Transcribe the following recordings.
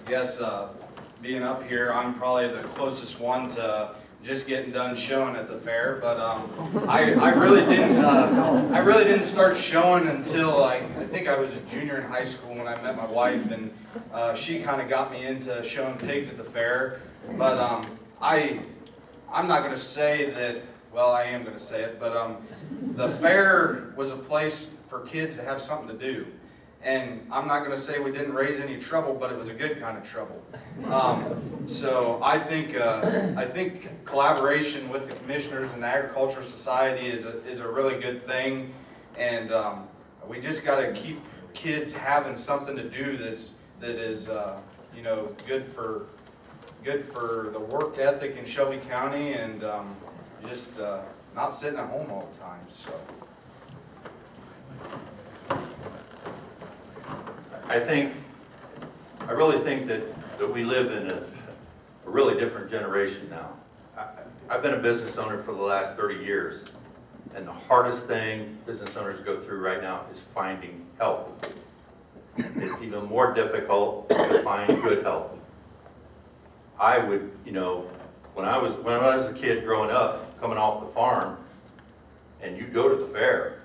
Yes, being up here, I'm probably the closest one to just getting done showing at the fair. But I really didn't start showing until I think I was a junior in high school when I met my wife, and she kind of got me into showing pigs at the fair. But I'm not going to say that. Well, I am going to say it, but the fair was a place for kids to have something to do. And I'm not going to say we didn't raise any trouble, but it was a good kind of trouble. So I think collaboration with the commissioners and the Agricultural Society is a really good thing, and we just got to keep kids having something to do that is you know, good for the work ethic in Shelby County, and just not sitting at home all the time. So. I really think that we live in a really different generation now. I've been a business owner for the last 30 years, and the hardest thing business owners go through right now is finding help. It's even more difficult to find good help. I would, you know, when I was a kid growing up, coming off the farm, and you'd go to the fair,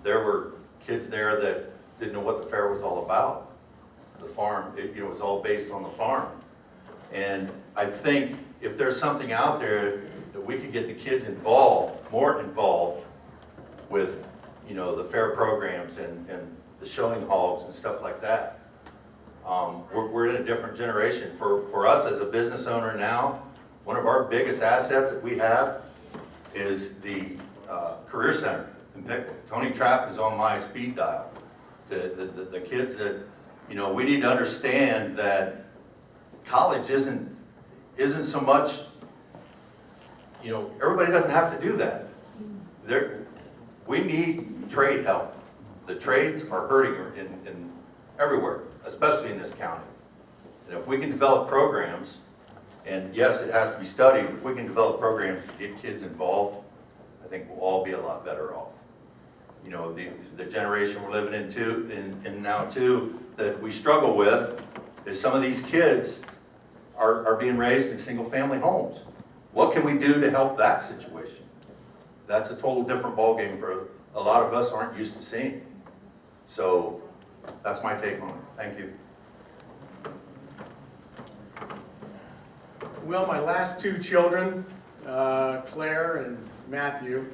there were kids there that didn't know what the fair was all about. The farm, it was all based on the farm. And I think if there's something out there that we could get the kids involved, more involved with, you know, the fair programs and the showing hogs and stuff like that. We're in a different generation. For us as a business owner now, one of our biggest assets that we have is the Career Center in Pickle. Tony Trapp is on my speed dial. The kids that, you know, we need to understand that college isn't so much, you know, everybody doesn't have to do that. We need trade help. The trades are hurting in everywhere, especially in this county. And if we can develop programs, and yes, it has to be studied, if we can develop programs to get kids involved, I think we'll all be a lot better off. You know, the generation we're living in now too, that we struggle with is some of these kids are being raised in single family homes. What can we do to help that situation? That's a total different ballgame for a lot of us aren't used to seeing. So that's my take on it. Thank you. Well, my last two children, Claire and Matthew,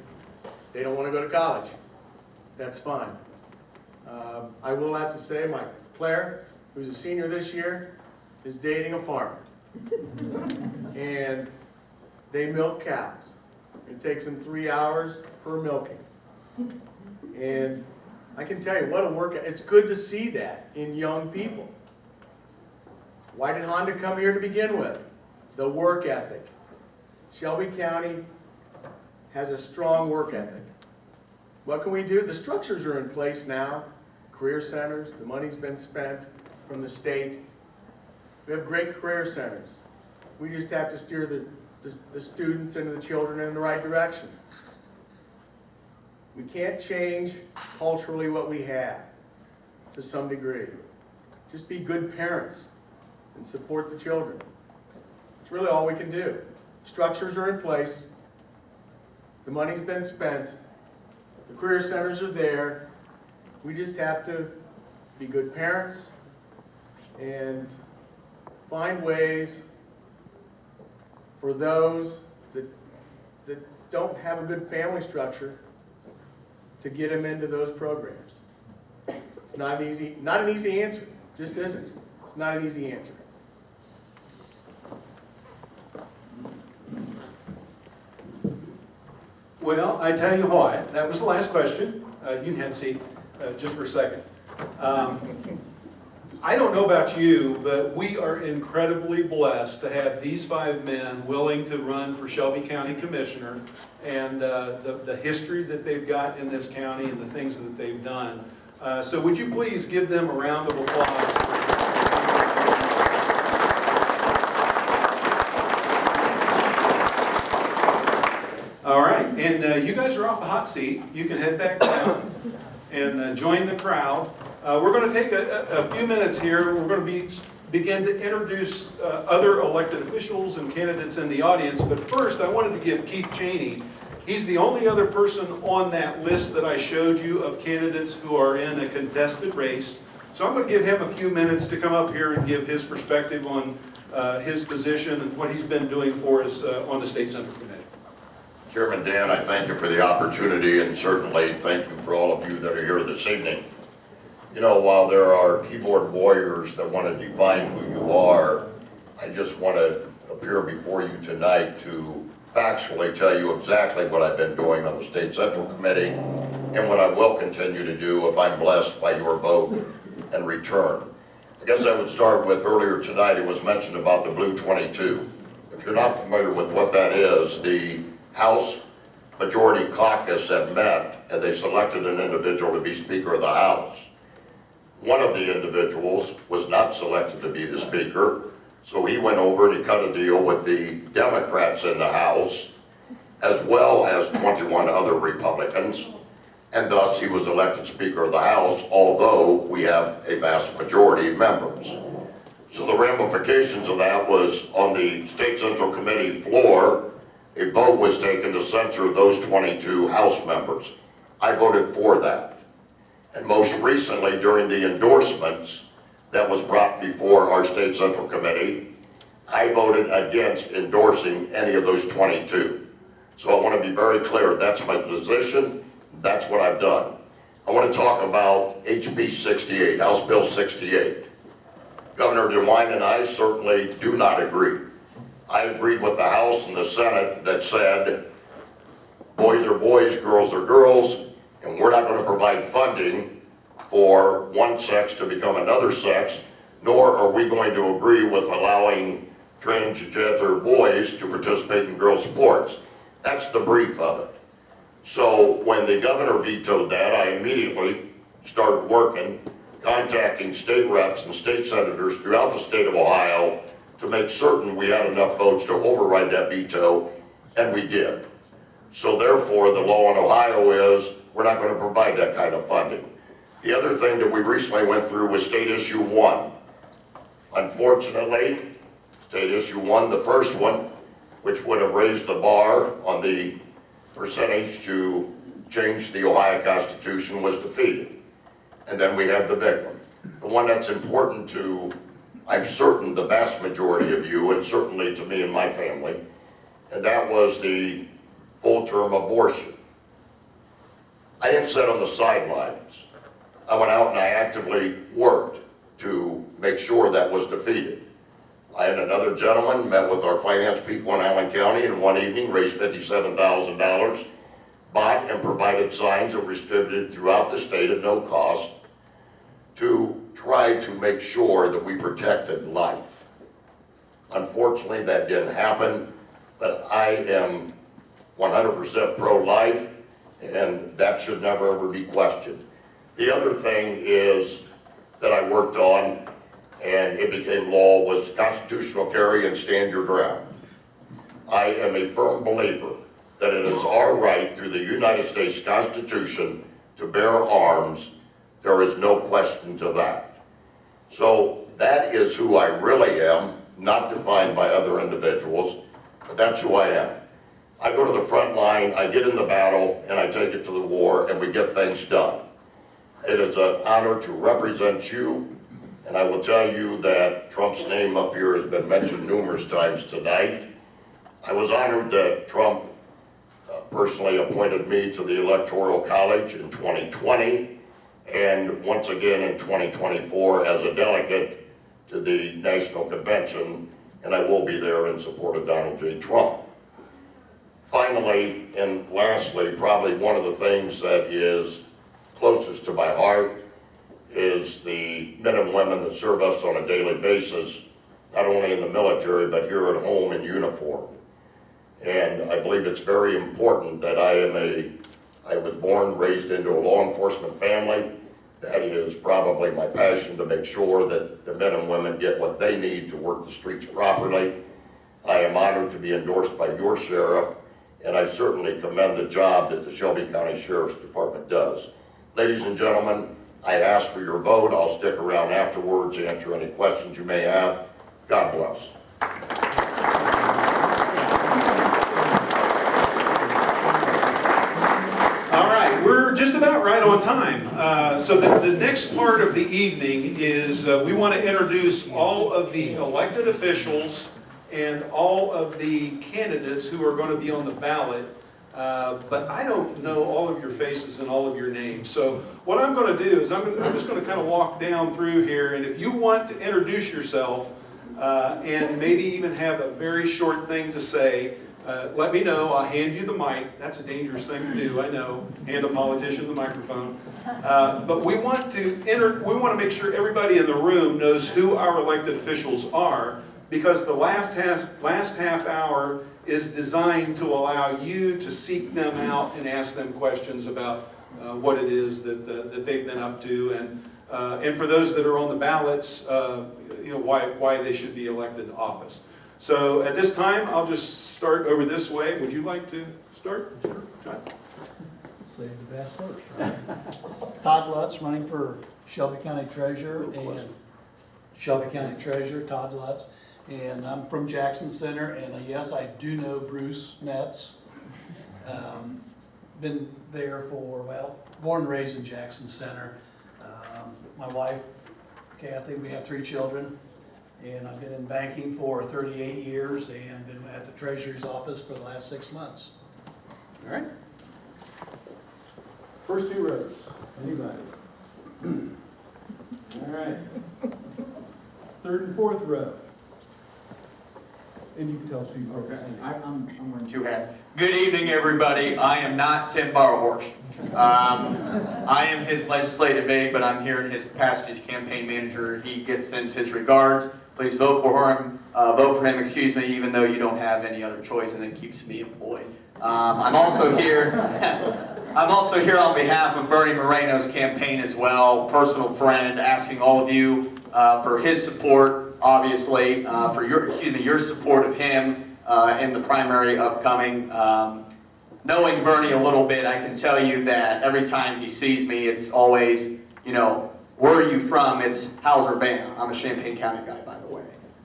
they don't want to go to college. That's fine. I will have to say, my Claire, who's a senior this year, is dating a farmer. And they milk cows. It takes them 3 hours per milking. And I can tell you what a work, it's good to see that in young people. Why did Honda come here to begin with? The work ethic. Shelby County has a strong work ethic. What can we do? The structures are in place now. Career centers, the money's been spent from the state. We have great career centers. We just have to steer the students and the children in the right direction. We can't change culturally what we have to some degree. Just be good parents and support the children. It's really all we can do. Structures are in place. The money's been spent. The career centers are there. We just have to be good parents and find ways for those that don't have a good family structure to get them into those programs. It's not an easy answer. It just isn't. It's not an easy answer. Well, I tell you what, that was the last question. You can have a seat just for a second. I don't know about you, but we are incredibly blessed to have these 5 men willing to run for Shelby County Commissioner, and the history that they've got in this county and the things that they've done. So would you please give them a round of applause? All right, and you guys are off the hot seat. You can head back down and join the crowd. We're going to take a few minutes here. We're going to begin to introduce other elected officials and candidates in the audience. But first, I wanted to give Keith Cheney. He's the only other person on that list that I showed you of candidates who are in a contested race. So I'm going to give him a few minutes to come up here and give his perspective on his position and what he's been doing for us on the State Central Committee. Chairman Dan, I thank you for the opportunity, and certainly thank you for all of you that are here this evening. You know, while there are keyboard warriors that want to define who you are, I just want to appear before you tonight to factually tell you exactly what I've been doing on the State Central Committee and what I will continue to do if I'm blessed by your vote and return. I guess I would start with, earlier tonight it was mentioned about the Blue 22. If you're not familiar with what that is, the House Majority Caucus had met and they selected an individual to be Speaker of the House. One of the individuals was not selected to be the Speaker, so he went over and he cut a deal with the Democrats in the House, as well as 21 other Republicans, and thus he was elected Speaker of the House, although we have a vast majority of members. So the ramifications of that was, on the State Central Committee floor, a vote was taken to censure those 22 House members. I voted for that. And most recently, during the endorsements that was brought before our State Central Committee, I voted against endorsing any of those 22. So I want to be very clear, that's my position, that's what I've done. I want to talk about HB 68, House Bill 68. Governor DeWine and I certainly do not agree. I agreed with the House and the Senate that said, boys are boys, girls are girls, and we're not going to provide funding for one sex to become another sex, nor are we going to agree with allowing transgender boys to participate in girls' sports. That's the brief of it. So when the governor vetoed that, I immediately started working, contacting state reps and state senators throughout the state of Ohio to make certain we had enough votes to override that veto, and we did. So therefore, the law in Ohio is we're not going to provide that kind of funding. The other thing that we recently went through was State Issue 1. Unfortunately, State Issue 1, the first one, which would have raised the bar on the percentage to change the Ohio Constitution, was defeated. And then we had the big one. The one that's important to, I'm certain, the vast majority of you, and certainly to me and my family, and that was the full-term abortion. I didn't sit on the sidelines. I went out and I actively worked to make sure that was defeated. I and another gentleman met with our finance people in Allen County in one evening, raised $57,000, bought and provided signs that were distributed throughout the state at no cost to try to make sure that we protected life. Unfortunately, that didn't happen, but I am 100% pro-life, and that should never ever be questioned. The other thing is that I worked on, and it became law, was constitutional carry and stand your ground. I am a firm believer that it is our right through the United States Constitution to bear arms. There is no question to that. So that is who I really am, not defined by other individuals, but that's who I am. I go to the front line, I get in the battle, and I take it to the war, and we get things done. It is an honor to represent you, and I will tell you that Trump's name up here has been mentioned numerous times tonight. I was honored that Trump personally appointed me to the Electoral College in 2020, and once again in 2024 as a delegate to the National Convention, and I will be there in support of Donald J. Trump. Finally, and lastly, probably one of the things that is closest to my heart is the men and women that serve us on a daily basis, not only in the military, but here at home in uniform. And I believe it's very important that I was born, raised into a law enforcement family. That is probably my passion, to make sure that the men and women get what they need to work the streets properly. I am honored to be endorsed by your sheriff, and I certainly commend the job that the Shelby County Sheriff's Department does. Ladies and gentlemen, I ask for your vote. I'll stick around afterwards, answer any questions you may have. God bless. All right, we're just about right on time. So the next part of the evening is we want to introduce all of the elected officials and all of the candidates who are going to be on the ballot. But I don't know all of your faces and all of your names. So what I'm going to do is I'm just going to kind of walk down through here, and if you want to introduce yourself and maybe even have a very short thing to say, let me know. I'll hand you the mic. That's a dangerous thing to do, I know. Hand a politician the microphone. But we want to make sure everybody in the room knows who our elected officials are, because the last half hour is designed to allow you to seek them out and ask them questions about what it is that they've been up to, and for those that are on the ballots, why they should be elected to office. So at this time, I'll just start over this way. Would you like to start? Sure. Save the best first, right? Todd Lutz, running for Shelby County Treasurer, and Shelby County Treasurer, Todd Lutz. And I'm from Jackson Center, and yes, I do know Bruce Metz. Been there for, born and raised in Jackson Center. My wife, Kathy, we have 3 children. And I've been in banking for 38 years and been at the Treasury's office for the last 6 months. All right. First 2 rows. Anybody? All right. 3rd and 4th row. And you can tell us who you are. Okay. I'm wearing 2 hats. Good evening, everybody. I am not Tim Barhorst. I am his legislative aide, but I'm here in his capacity as campaign manager. He sends his regards. Please vote for him. Even though you don't have any other choice, and it keeps me employed. I'm also here. I'm also here on behalf of Bernie Moreno's campaign as well. Personal friend, asking all of you for his support. Obviously, for your support of him in the primary upcoming. Knowing Bernie a little bit, I can tell you that every time he sees me, it's always, where are you from? It's how's Urbana? I'm a Champaign County guy, by the way.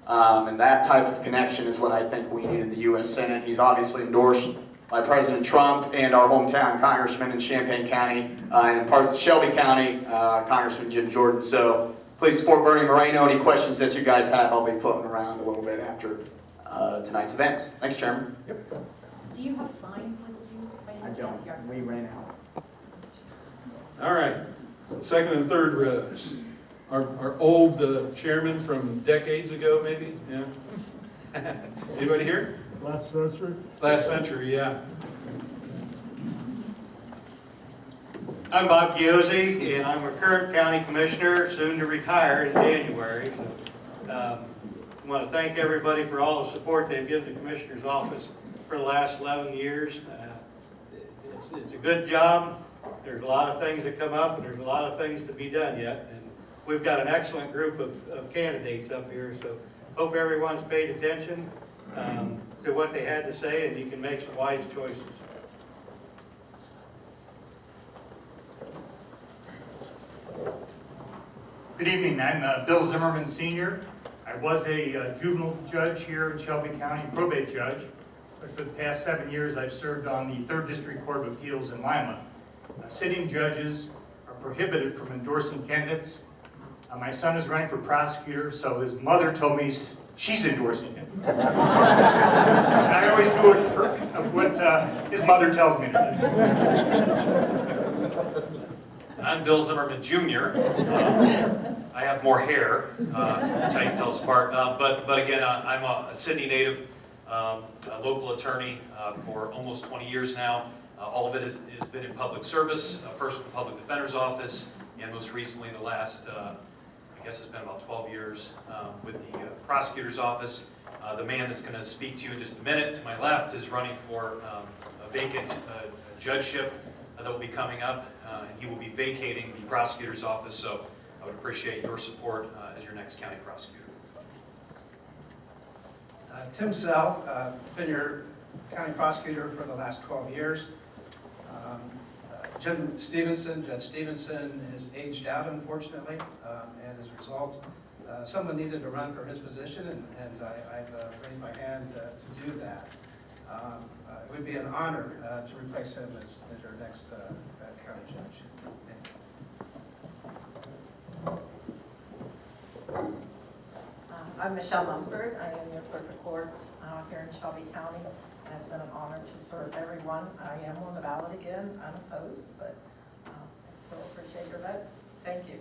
And that type of connection is what I think we need in the U.S. Senate. He's obviously endorsed by President Trump and our hometown congressman in Champaign County, and in parts of Shelby County, Congressman Jim Jordan. So please support Bernie Moreno. Any questions that you guys have, I'll be floating around a little bit after tonight's events. Thanks, Chairman. Yep. Do you have signs with you? I don't. We ran out. All right. 2nd and 3rd rows. Our old chairman from decades ago, maybe? Yeah. Anybody here? Last century? Last century, yeah. I'm Bob Giozzi, and I'm a current county commissioner, soon to retire in January. So, I want to thank everybody for all the support they've given the commissioner's office for the last 11 years. It's a good job. There's a lot of things that come up, and there's a lot of things to be done yet. And we've got an excellent group of candidates up here, so hope everyone's paid attention to what they had to say, and you can make some wise choices. Good evening, I'm Bill Zimmerman Sr. I was a juvenile judge here in Shelby County, probate judge. But for the past 7 years, I've served on the 3rd District Court of Appeals in Lima. Sitting judges are prohibited from endorsing candidates. My son is running for prosecutor, so his mother told me she's endorsing him. And I always do what his mother tells me to do. I'm Bill Zimmerman Jr. I have more hair, that's how you can tell us apart. But again, I'm a Sydney native, a local attorney for almost 20 years now. All of it has been in public service, first with the Public Defender's Office, and most recently the last, I guess it's been about 12 years with the Prosecutor's Office. The man that's going to speak to you in just a minute to my left is running for a vacant judgeship that will be coming up, and he will be vacating the Prosecutor's Office, so I would appreciate your support as your next county prosecutor. Tim Sell, been your county prosecutor for the last 12 years. Judge Stevenson is aged out, unfortunately, and as a result, someone needed to run for his position, and I've raised my hand to do that. It would be an honor to replace him as your next county judge. Thank you. I'm Michelle Mumford. I am your clerk of courts here in Shelby County. And it's been an honor to serve everyone. I am on the ballot again, unopposed, but I still appreciate your vote. Thank you.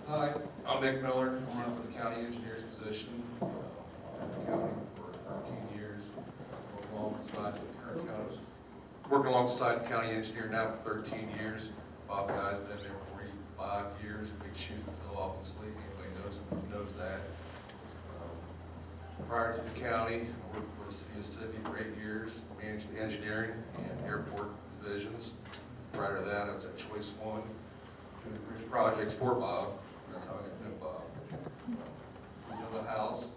Hi, I'm Nick Miller. I'm running for the county engineer's position. I've been in the county for 13 years, working alongside the county engineer now for 13 years. Bob Guy's been there 45 years, big shoes to fill, obviously. Anybody knows that. Prior to the county, I worked for the city of Sydney for 8 years, managed the engineering and airport divisions. Prior to that, I was at Choice One, doing bridge projects for Bob. That's how I got to know Bob. We built a house,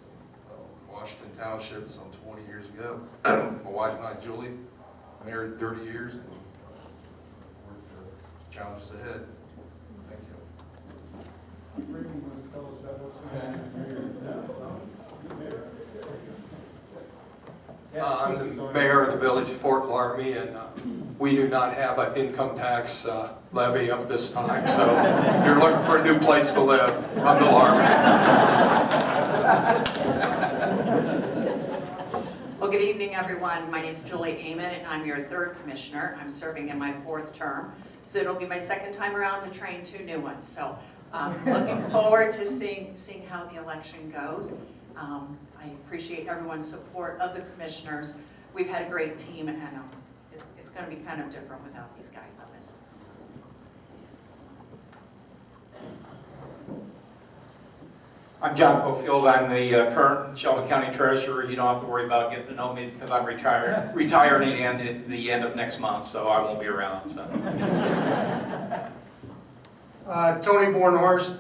Washington Township, some 20 years ago. My wife and I, Julie, married 30 years, and worked the challenges ahead. Thank you. I'm the mayor of the village of Fort Laramie, and we do not have an income tax levy up this time, so if you're looking for a new place to live, come to Laramie. Well, good evening, everyone. My name is Julie Amon, and I'm your third commissioner. I'm serving in my 4th term, so it'll be my 2nd time around to train 2 new ones. So looking forward to seeing how the election goes. I appreciate everyone's support of the commissioners. We've had a great team, and it's going to be kind of different without these guys on this. I'm John Cofield. I'm the current Shelby County Treasurer. You don't have to worry about getting to know me because I'm retiring at the end of next month, so I won't be around. So. Tony Bornhorst,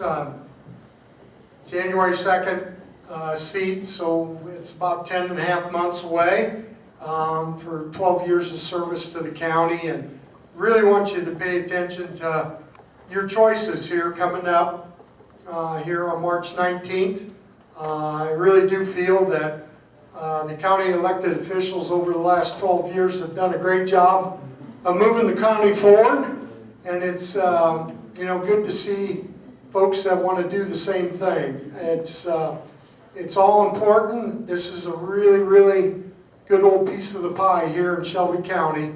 January 2nd seat, so it's about 10 and a half months away for 12 years of service to the county, and really want you to pay attention to your choices here coming up here on March 19th. I really do feel that the county elected officials over the last 12 years have done a great job of moving the county forward, and it's good to see folks that want to do the same thing. It's all important. This is a really, really good old piece of the pie here in Shelby County.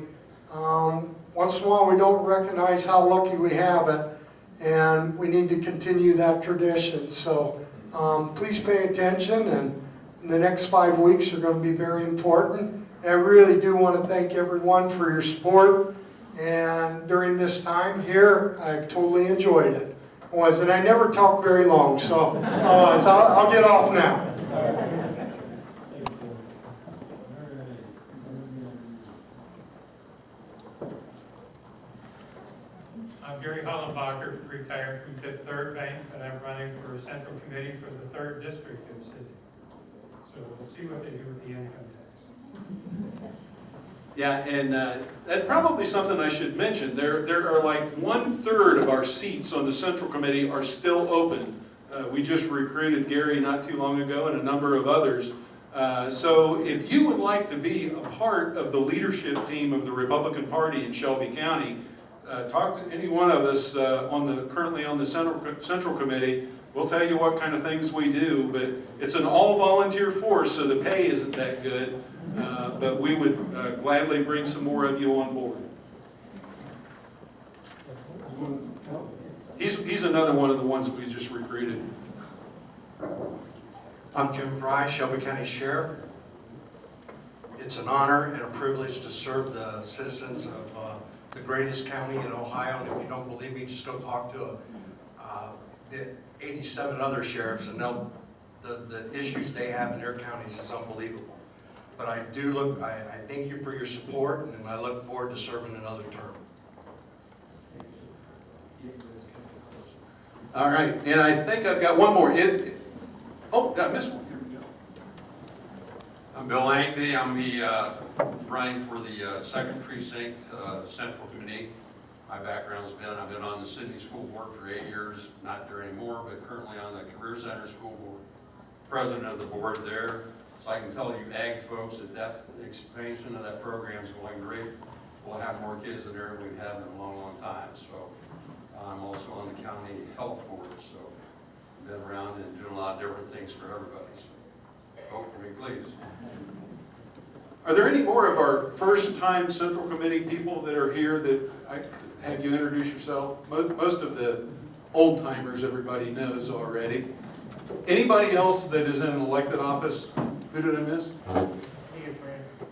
Once in a while we don't recognize how lucky we have it, and we need to continue that tradition. So please pay attention, and the next 5 weeks are going to be very important. And I really do want to thank everyone for your support, and during this time here, I've totally enjoyed it. And I never talk very long, so I'll get off now. I'm Gary Hollenbacher, retired from Fifth Third Bank, and I'm running for Central Committee for the 3rd District in Sydney. So we'll see what they do with the income tax. Yeah, and that's probably something I should mention. There are like 1/3 of our seats on the Central Committee are still open. We just recruited Gary not too long ago and a number of others. So if you would like to be a part of the leadership team of the Republican Party in Shelby County, talk to any one of us currently on the Central Committee. We'll tell you what kind of things we do, but it's an all-volunteer force, so the pay isn't that good. But we would gladly bring some more of you on board. He's another one of the ones that we just recruited. I'm Jim Fry, Shelby County Sheriff. It's an honor and a privilege to serve the citizens of the greatest county in Ohio. And if you don't believe me, just go talk to the 87 other sheriffs, and the issues they have in their counties is unbelievable. But I thank you for your support, and I look forward to serving another term. All right, and I think I've got one more. Oh, I missed one. Here we go. I'm Bill Ankney. I'm running for the second precinct Central Committee. My background's I've been on the Sydney School Board for 8 years, not there anymore, but currently on the Career Center School Board, president of the board there. So I can tell you ag folks that expansion of that program is going great. We'll have more kids in there than we've had in a long, long time. So I'm also on the county health board, so I've been around and doing a lot of different things for everybody. So vote for me, please. Are there any more of our first-time Central Committee people that are here that I have you introduce yourself? Most of the old-timers everybody knows already. Anybody else that is in an elected office? Who did I miss? Dan Francis.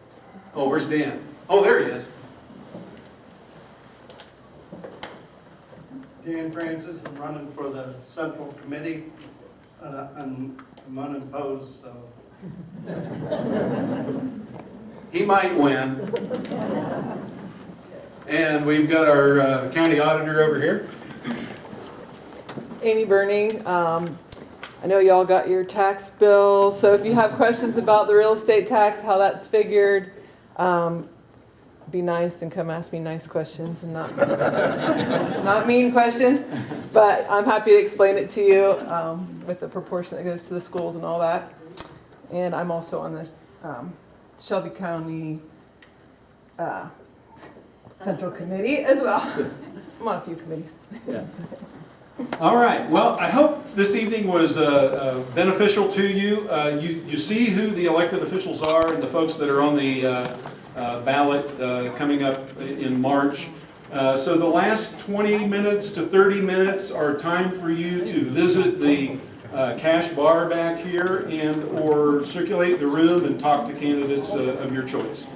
Oh, where's Dan? Oh, there he is. Dan Francis, I'm running for the Central Committee, I'm unopposed, so. He might win. And we've got our county auditor over here. Amy Burning. I know y'all got your tax bill, so if you have questions about the real estate tax, how that's figured, be nice and come ask me nice questions and not mean questions. But I'm happy to explain it to you with the proportion that goes to the schools and all that. And I'm also on the Shelby County Central Committee as well. I'm on a few committees. Yeah. All right. Well, I hope this evening was beneficial to you. You see who the elected officials are and the folks that are on the ballot coming up in March. So the last 20 minutes to 30 minutes are time for you to visit the cash bar back here and or circulate the room and talk to candidates of your choice.